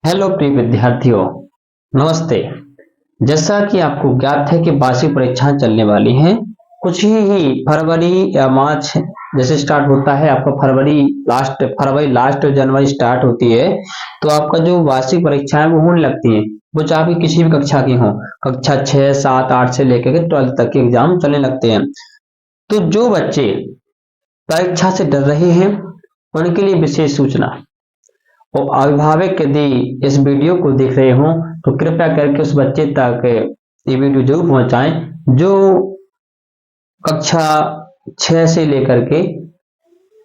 Hello प्रिय विद्यार्थियों, नमस्ते। जैसा कि आपको ज्ञात है कि वार्षिक परीक्षाएं चलने वाली हैं। कुछ ही फरवरी या मार्च जैसे स्टार्ट होता है आपका फरवरी लास्ट जनवरी स्टार्ट होती है। तो आपका जो वार्षिक परीक्षाएं वो होने लगती हैं। वो चाहे किसी भी कक्षा की हो, कक्षा 6, 7, 8 से लेकर के 12 तक के एग्जाम चलने लगते हैं। तो जो बच्चे परीक्षा से डर रहे हैं उनके लिए विशेष सूचना। और अभिभावक यदि इस वीडियो को देख रहे हो तो कृपया करके उस बच्चे तक ये वीडियो जरूर पहुंचाएं जो कक्षा 6 से लेकर के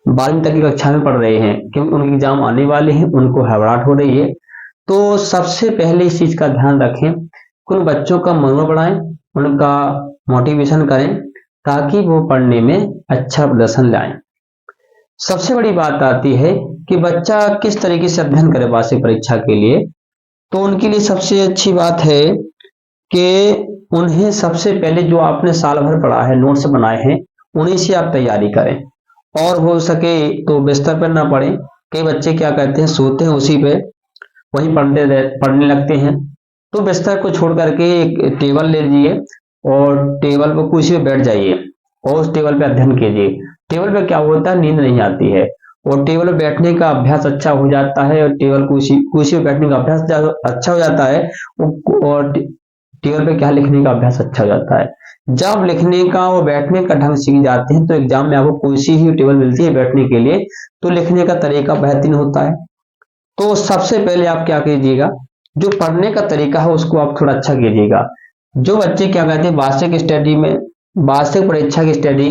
12वीं तक की कक्षा में पढ़ रहे हैं, क्योंकि उनके एग्जाम आने वाले हैं, उनको घबराहट हो रही है। तो सबसे पहले इस चीज का ध्यान रखें, उन बच्चों का मनोबल बढ़ाएं, उनका मोटिवेशन करें ताकि वो पढ़ने में अच्छा प्रदर्शन लाएं। सबसे बड़ी बात आती है कि बच्चा किस तरीके से अध्ययन करे वार्षिक परीक्षा के लिए। तो उनके लिए सबसे अच्छी बात है कि उन्हें सबसे पहले जो आपने साल भर पढ़ा है, नोट्स बनाए हैं, उन्हीं से आप तैयारी करें। और हो सके तो बिस्तर पर ना पढ़ें। कई बच्चे क्या करते हैं, सोते हैं उसी पे, वहीं पढ़ने लगते हैं। तो बिस्तर को छोड़ करके एक टेबल ले लीजिए और टेबल पर कुर्सी पे बैठ जाइए और उस टेबल पे अध्ययन कीजिए। टेबल पे क्या होता है, नींद नहीं आती है और टेबल पे बैठने का अभ्यास अच्छा हो जाता है और टेबल कुर्सी कुर्सी पे बैठने का अभ्यास अच्छा हो जाता है। और टेबल पे क्या लिखने का अभ्यास अच्छा हो जाता है। जब लिखने का और बैठने का ढंग सीख जाते हैं तो एग्जाम में आपको कुर्सी ही टेबल मिलती है बैठने के लिए, तो लिखने का तरीका बेहतरीन होता है। तो सबसे पहले आप क्या कीजिएगा, जो पढ़ने का तरीका है उसको आप थोड़ा अच्छा कीजिएगा। जो बच्चे क्या कहते हैं वार्षिक स्टडी में, वार्षिक परीक्षा की स्टडी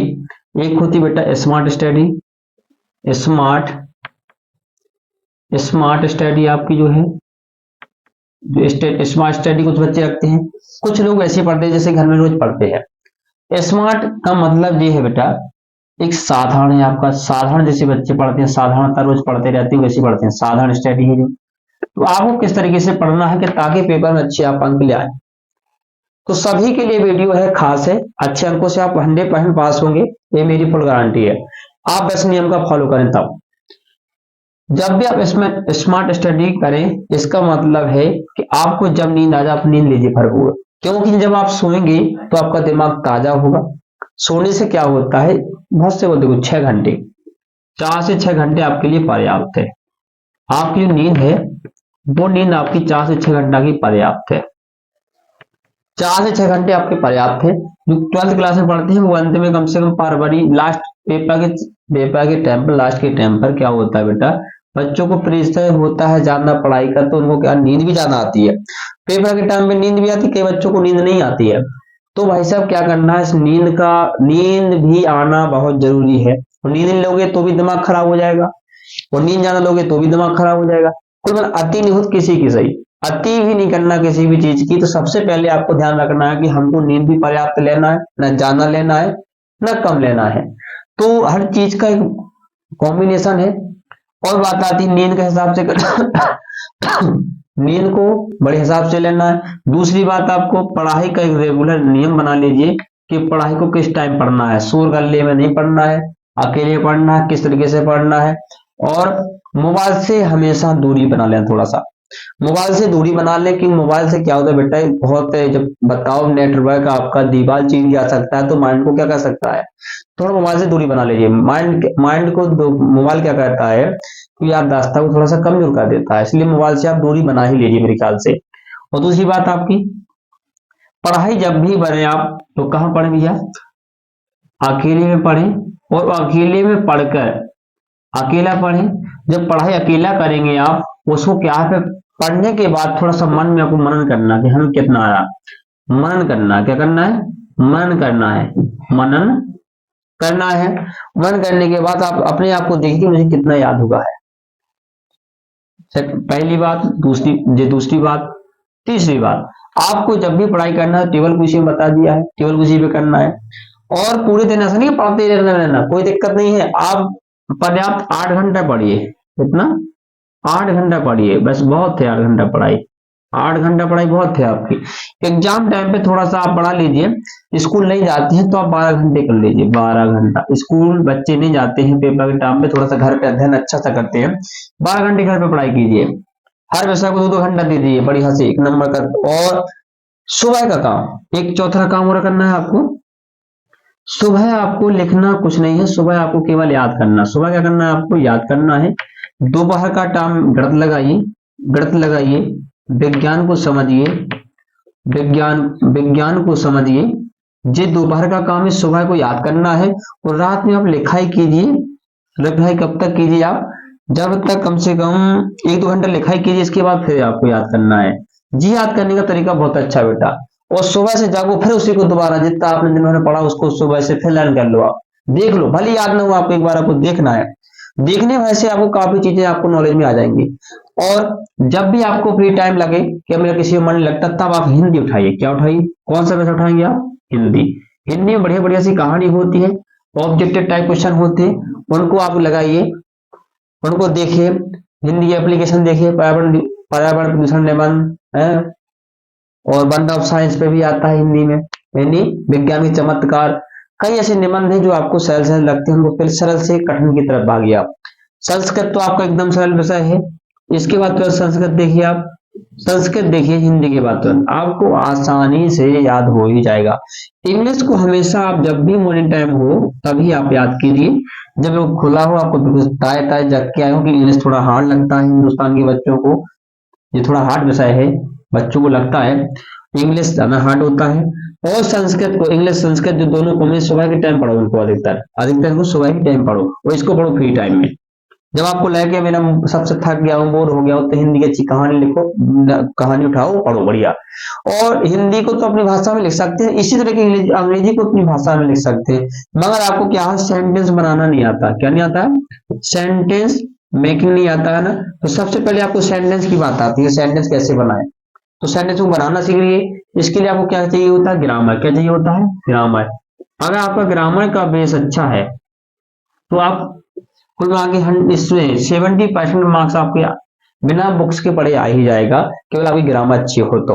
एक होती है बेटा smart study. Smart smart study आपकी जो है, जो स्मार्ट स्टडी कुछ बच्चे रखते हैं, कुछ लोग ऐसे पढ़ते हैं जैसे घर में रोज पढ़ते हैं। स्मार्ट का मतलब ये है बेटा, एक साधारण है आपका, साधारण जैसे बच्चे पढ़ते हैं, साधारणता रोज पढ़ते रहते हैं वैसे पढ़ते हैं, साधारण स्टडी है जो। तो आपको किस तरीके से पढ़ना है कि ताकि पेपर में अच्छे आप अंक ले आए। तो सभी के लिए वीडियो है, खास है, अच्छे अंकों से आप 100% पास होंगे, ये मेरी फुल गारंटी है। आप इस नियम का फॉलो करें तब। जब भी आप इसमें स्मार्ट स्टडी करें, इसका मतलब है कि आपको जब नींद आ जाए आप नींद लीजिए भरपूर, क्योंकि जब आप सोएंगे तो आपका दिमाग ताजा होगा। सोने से क्या होता है, बहुत से बोलते 6 घंटे, 4 से 6 घंटे आपके लिए पर्याप्त है। आपकी जो नींद है वो नींद आपकी 4 से 6 घंटा की पर्याप्त है। 4 से 6 घंटे आपके पर्याप्त है। जो 12th क्लास में पढ़ते हैं वो अंत में कम से कम फरवरी लास्ट पेपर के टाइम पर, लास्ट के टाइम पर क्या होता है बेटा, बच्चों को प्रेशर होता है ज्यादा पढ़ाई का, तो उनको क्या नींद भी ज्यादा आती है। पेपर के टाइम पे नींद भी आती है, कई बच्चों को नींद नहीं आती है। तो भाई साहब क्या करना है, इस नींद भी आना बहुत जरूरी है। और नींद नहीं लोगे तो भी दिमाग खराब हो जाएगा, और नींद ज्यादा लोगे तो भी दिमाग खराब हो जाएगा। कुल मिला अति नहीं होती किसी की, सही अति भी नहीं करना किसी भी चीज की। तो सबसे पहले आपको ध्यान रखना है कि हमको नींद भी पर्याप्त लेना है, न ज्यादा लेना है न कम लेना है। तो हर चीज का एक कॉम्बिनेशन है। और बात आती है नींद के हिसाब से नींद को बड़े हिसाब से लेना है। दूसरी बात, आपको पढ़ाई का एक रेगुलर नियम बना लीजिए कि पढ़ाई को किस टाइम पढ़ना है। शोर गल्ले में नहीं पढ़ना है, अकेले पढ़ना है, किस तरीके से पढ़ना है। और मोबाइल से हमेशा दूरी बना लें, थोड़ा सा मोबाइल से दूरी बना लें। कि मोबाइल से क्या होता है बेटा, बहुत जब बताओ नेटवर्क आपका दीवार चीन जा सकता है तो माइंड को क्या कर सकता है, थोड़ा मोबाइल से दूरी बना लीजिए। माइंड माइंड को मोबाइल क्या करता है कि याददाश्त को थोड़ा सा कमजोर कर देता है, इसलिए मोबाइल से आप दूरी बना ही लीजिए मेरे ख्याल से। और दूसरी बात आपकी, पढ़ाई जब भी बने आप तो कहाँ पढ़े भैया, अकेले में पढ़ें। और अकेले में पढ़कर अकेला पढ़ें। जब पढ़ाई अकेला करेंगे आप उसको क्या है, पढ़ने के बाद थोड़ा सा मन में आपको मनन करना कि हमें कितना आया, मनन करना, क्या करना है, मनन करना है, मनन करना है। मनन करने के बाद आप अपने आप को देखिए मुझे कितना याद हुआ है। पहली बात, दूसरी बात, तीसरी बात, आपको जब भी पढ़ाई करना है टेबल कुर्सी में बता दिया है, टेबल कुर्सी पे करना है। और पूरे दिन ऐसा नहीं पढ़ते रहना, कोई दिक्कत नहीं है। आप पर्याप्त 8 घंटा पढ़िए, कितना, 8 घंटा पढ़िए, बस बहुत थे 8 घंटा पढ़ाई। 8 घंटा पढ़ाई बहुत थे आपकी। एग्जाम टाइम पे थोड़ा सा आप पढ़ा लीजिए। स्कूल नहीं जाते हैं तो आप 12 घंटे कर लीजिए, 12 घंटा। स्कूल बच्चे नहीं जाते हैं पेपर के टाइम पे, थोड़ा सा घर पे अध्ययन अच्छा सा करते हैं, 12 घंटे घर पे पढ़ाई कीजिए। हर विषय को 2-2 घंटा दे दिए, बड़ी हंसी, 1 नंबर का। और सुबह का काम, एक चौथा काम और करना है आपको। सुबह आपको लिखना कुछ नहीं है, सुबह आपको केवल याद करना। सुबह क्या करना है आपको, याद करना है। दोपहर का टाइम गणित लगाइए, गणित लगाइए, विज्ञान को समझिए, विज्ञान विज्ञान को समझिए। ये दोपहर का काम है, सुबह को याद करना है। और रात में आप लिखाई कीजिए। लिखाई कब तक कीजिए आप, जब तक कम से कम 1-2 घंटा लिखाई कीजिए, इसके बाद फिर आपको याद करना है। जी, याद करने का तरीका बहुत अच्छा है बेटा। और सुबह से जागो, फिर उसी को दोबारा जितना आपने दिन भर में पढ़ा उसको सुबह से फिर लर्न कर लो, आप देख लो, भले याद ना हो आपको, एक बार आपको देखना है। देखने वैसे आपको काफी चीजें आपको नॉलेज में आ जाएंगी। और जब भी आपको फ्री टाइम लगे कि मेरा किसी में मन नहीं लगता, तब आप हिंदी उठाइए। क्या उठाइए, कौन सा विषय उठाएंगे आप, हिंदी। हिंदी में बढ़िया बढ़िया सी कहानी होती है, ऑब्जेक्टिव टाइप क्वेश्चन होते हैं, उनको आप लगाइए, उनको देखिए। हिंदी एप्लीकेशन देखिए, पर्यावरण पर्यावरण प्रदूषण निबंध है, और बंद ऑफ साइंस पे भी आता है हिंदी में, यानी विज्ञान के चमत्कार। कई ऐसे निबंध हैं जो आपको सरल सरल लगते हैं, उनको फिर सरल से कठिन की तरफ भागिए आप। संस्कृत तो आपका एकदम सरल विषय है, इसके बाद तो संस्कृत देखिए आप, संस्कृत देखिए हिंदी के बाद तुरंत आपको आसानी से याद हो ही जाएगा। इंग्लिश को हमेशा आप जब भी मॉर्निंग टाइम हो तभी आप याद कीजिए, जब वो खुला हो आपको बिल्कुल ताए ताए जग के आए हो कि इंग्लिश थोड़ा हार्ड लगता है हिंदुस्तान के बच्चों को, ये थोड़ा हार्ड विषय है, बच्चों को लगता है इंग्लिश ज्यादा हार्ड होता है। और संस्कृत को, इंग्लिश संस्कृत जो दोनों को, मैं सुबह के टाइम पढ़ो उनको, अधिकतर अधिकतर इनको सुबह के टाइम पढ़ो, और इसको पढ़ो फ्री टाइम में। जब आपको लगे मेरा सबसे थक गया हूँ, बोर हो गया हूँ, तो हिंदी की अच्छी कहानी लिखो, कहानी उठाओ, पढ़ो बढ़िया। और हिंदी को तो अपनी भाषा में लिख सकते हैं, इसी तरह की अंग्रेजी को अपनी भाषा में लिख सकते हैं, मगर आपको क्या है, सेंटेंस बनाना नहीं आता। क्या नहीं आता है, सेंटेंस मेकिंग नहीं आता है ना। तो सबसे पहले आपको सेंटेंस की बात आती है, सेंटेंस कैसे बनाए। तो सेंटेंस को बनाना सीख लिए, इसके लिए आपको क्या चाहिए होता है, ग्रामर। क्या चाहिए होता है, ग्रामर। अगर आपका ग्रामर का बेस अच्छा है तो आप कुल मिला के इसमें 70% मार्क्स आपके बिना बुक्स के पढ़े आ ही जाएगा, केवल आपकी ग्रामर अच्छी हो तो।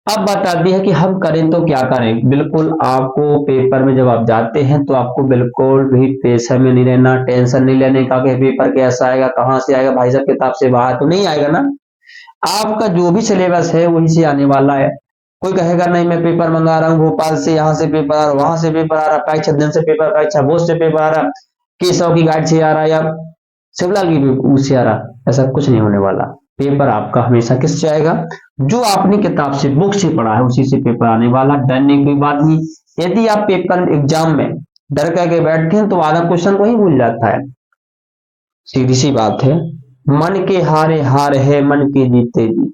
अब बात आती है कि हम करें तो क्या करें। बिल्कुल आपको पेपर में जब आप जाते हैं तो आपको बिल्कुल भी प्रेशर में नहीं रहना, टेंशन नहीं लेने का कि पेपर कैसा आएगा, कहाँ से आएगा, भाई साहब किताब से बाहर तो नहीं आएगा ना। आपका जो भी सिलेबस है वही से आने वाला है। कोई कहेगा नहीं मैं पेपर मंगा रहा हूँ भोपाल से, यहाँ से पेपर आ रहा, वहां से पेपर आ रहा, परीक्षा दिन से पेपर, परीक्षा बोर्ड से पेपर आ रहा, केशव की गाइड से आ रहा, या शिवलाल की उससे आ रहा, ऐसा कुछ नहीं होने वाला। पेपर आपका हमेशा किससे आएगा, जो आपने किताब से बुक से पढ़ा है उसी से पेपर आने वाला, डरने की कोई बात नहीं। यदि आप पेपर एग्जाम में डर करके बैठते हैं तो आधा क्वेश्चन को ही भूल जाता है, सीधी सी बात है। मन के हारे हार है, मन के जीते जीत।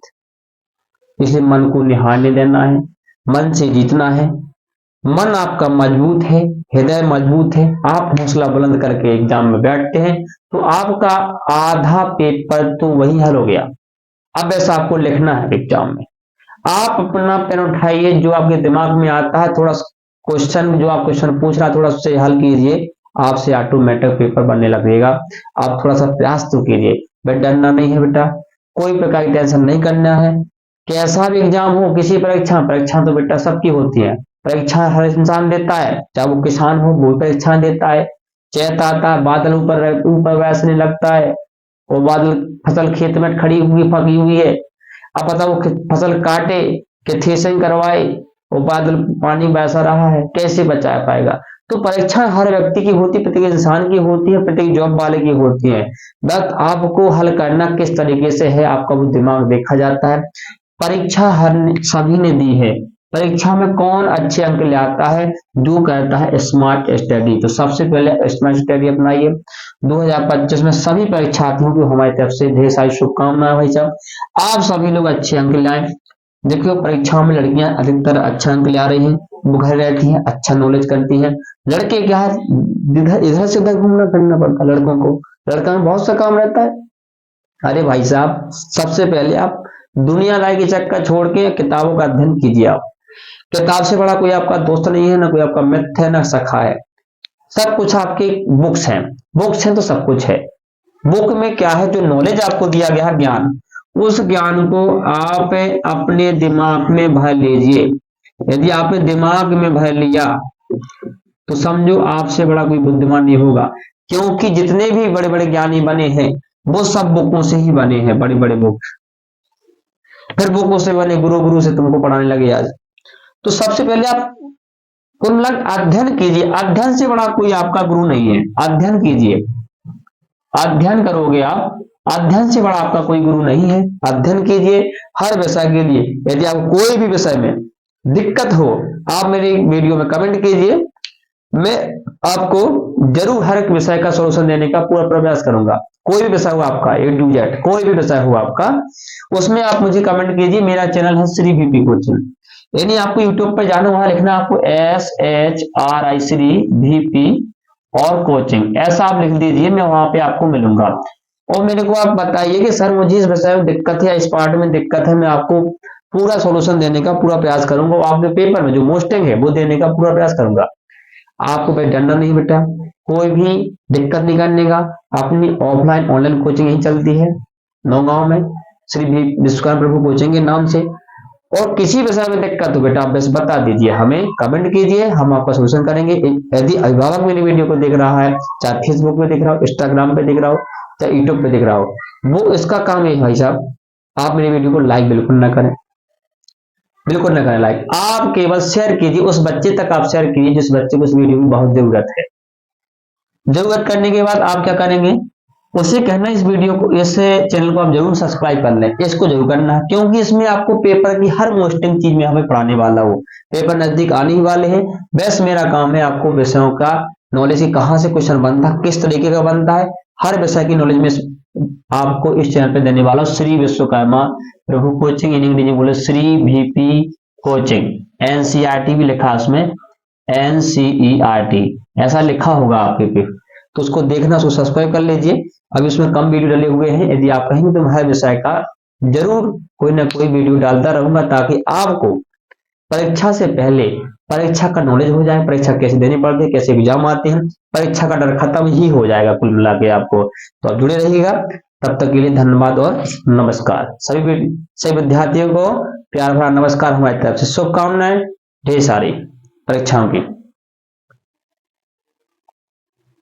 इसलिए मन को निहारने देना है, मन से जीतना है। मन आपका मजबूत है, हृदय मजबूत है, आप हौसला बुलंद करके एग्जाम में बैठते हैं तो आपका आधा पेपर तो वही हल हो गया। अब ऐसा आपको लिखना है एग्जाम में, आप अपना पेन उठाइए, जो आपके दिमाग में आता है थोड़ा क्वेश्चन, जो आप क्वेश्चन पूछ रहा है थोड़ा उससे हल कीजिए, आपसे ऑटोमेटिक पेपर बनने लगेगा। आप थोड़ा सा प्रयास तो कीजिए, बेटा डरना नहीं है बेटा, कोई प्रकार की टेंशन नहीं करना है। कैसा भी एग्जाम हो, किसी परीक्षा परीक्षा तो बेटा सबकी होती है, परीक्षा हर इंसान देता है, चाहे वो किसान हो वो परीक्षा देता है। चैत आता है, बादल ऊपर ऊपर वैसने लगता है, वो बादल फसल खेत में खड़ी हुई पकी हुई है, अब बताओ फसल काटे कि थ्रेसिंग करवाए, वो बादल पानी बरसा रहा है, कैसे बचा पाएगा। तो परीक्षा हर व्यक्ति की होती है, प्रत्येक इंसान की होती है, प्रत्येक जॉब वाले की होती है। बस आपको हल करना किस तरीके से है, आपका वो दिमाग देखा जाता है। परीक्षा हर सभी ने दी है, परीक्षा में कौन अच्छे अंक ले आता है, जो कहता है स्मार्ट स्टडी। तो सबसे पहले स्मार्ट स्टडी अपनाइए। 2025 में सभी परीक्षार्थियों को हमारी तरफ से ढेर सारी शुभकामनाएं भाई साहब, आप सभी लोग अच्छे अंक लाएं। देखियो परीक्षाओं में लड़कियां अधिकतर अच्छा अंक ले आ रही हैं, वो घर रहती हैं, अच्छा नॉलेज करती हैं। लड़के क्या है, इधर इधर से उधर घूमना फिरना पड़ता है लड़कों को, लड़का में बहुत सा काम रहता है। अरे भाई साहब, सबसे पहले आप दुनियादारी के चक्कर छोड़ के किताबों का अध्ययन कीजिए। आप किताब से बड़ा कोई आपका दोस्त नहीं है, ना कोई आपका मित्र है, ना सखा है। सब कुछ आपके बुक्स हैं, बुक्स हैं तो सब कुछ है। बुक में क्या है, जो नॉलेज आपको दिया गया है ज्ञान, उस ज्ञान को आप अपने दिमाग में भर लीजिए। यदि आपने दिमाग में भर लिया तो समझो आपसे बड़ा कोई बुद्धिमान नहीं होगा, क्योंकि जितने भी बड़े बड़े ज्ञानी बने हैं वो सब बुकों से ही बने हैं, बड़े बड़े बुक। फिर बुकों से बने गुरु, गुरु से तुमको पढ़ाने लगे आज। तो सबसे पहले आप कुल अध्ययन कीजिए। अध्ययन से बड़ा कोई आपका गुरु नहीं है। अध्ययन कीजिए, अध्ययन करोगे आप, अध्ययन से बड़ा आपका कोई गुरु नहीं है। अध्ययन कीजिए हर विषय के लिए। यदि आपको कोई भी विषय में दिक्कत हो, आप मेरे वीडियो में कमेंट कीजिए, मैं आपको जरूर हर एक विषय का सॉल्यूशन देने का पूरा प्रयास करूंगा। कोई भी विषय हो आपका, A to Z कोई भी विषय हो आपका, उसमें आप मुझे कमेंट कीजिए। मेरा चैनल है श्री VP कोचिंग। यानी आपको यूट्यूब पर जाना, वहां लिखना आपको SHRI श्री VP और कोचिंग, ऐसा आप लिख दीजिए, मैं वहां पे आपको मिलूंगा। और मेरे को आप बताइए कि सर मुझे इस विषय में दिक्कत है, इस पार्ट में दिक्कत है, मैं आपको पूरा सॉल्यूशन देने का पूरा प्रयास करूंगा। आपके पेपर में जो मोस्टिंग है वो देने का पूरा प्रयास करूंगा। आपको भाई डरना नहीं बेटा, कोई भी दिक्कत नहीं करने का। अपनी ऑफलाइन ऑनलाइन कोचिंग यही चलती है नौगांव में, श्री विश्वकर्मा प्रभु कोचिंग के नाम से। और किसी विषय में दिक्कत हो बेटा, आप बस बता दीजिए, हमें कमेंट कीजिए, हम आपका सोल्यूशन करेंगे। यदि अभिभावक मेरी वीडियो को देख रहा है, चाहे फेसबुक पे देख रहा हो, इंस्टाग्राम पे देख रहा हो, चाहे यूट्यूब पे देख रहा हो, वो इसका काम है भाई साहब, आप मेरी वीडियो को लाइक बिल्कुल ना करें, बिल्कुल ना करें लाइक। आप केवल शेयर कीजिए, उस बच्चे तक आप शेयर कीजिए जिस बच्चे को इस वीडियो की बहुत जरूरत है। जरूरत करने के बाद आप क्या करेंगे, उसे कहना इस वीडियो को, इस चैनल को आप जरूर सब्सक्राइब कर लें, इसको जरूर करना है, क्योंकि इसमें आपको पेपर की हर मोस्टिंग चीज में हमें पढ़ाने वाला हो। पेपर नजदीक आने ही वाले हैं, बस मेरा काम है आपको विषयों का नॉलेज की, कहाँ से क्वेश्चन बनता है, किस तरीके का बनता है, हर विषय की नॉलेज में आपको इस चैनल पे देने वाला हूँ। श्री विश्वकर्मा प्रभु कोचिंग, इन अंग्रेजी बोले श्री VP कोचिंग। NCERT भी लिखा उसमें, NCERT ऐसा लिखा होगा आपके पे, तो उसको देखना, उसको सब्सक्राइब कर लीजिए। अभी उसमें कम वीडियो डले हुए हैं, यदि आप कहेंगे तो हर विषय का जरूर कोई ना कोई वीडियो डालता रहूंगा, ताकि आपको परीक्षा से पहले परीक्षा का नॉलेज हो जाए, परीक्षा कैसे देनी पड़ती है, कैसे एग्जाम आते हैं, परीक्षा का डर खत्म ही हो जाएगा कुल मिला के आपको। तो आप जुड़े रहिएगा। तब तक के लिए धन्यवाद और नमस्कार। सभी विद्यार्थियों को प्यार भरा नमस्कार, हमारी तरफ से शुभकामनाएं ढेर सारी परीक्षाओं की।